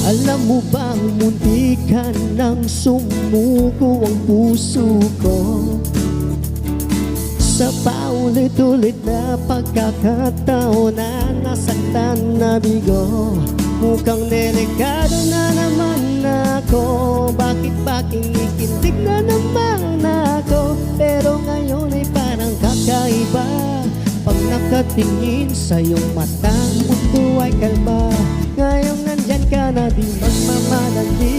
Alam mo bang muntikan nang sumuko ang puso ko sa paulit-ulit na pagkakataon na nasaktan na bigo. Mukhang delikado na naman ako, bakit ba kinikintig na naman ako? Pero ngayon ay parang kakaiba, pag nakatingin sa iyong mata, mundo ay kalma. Ngayong nandyan ka na, di magmamadali,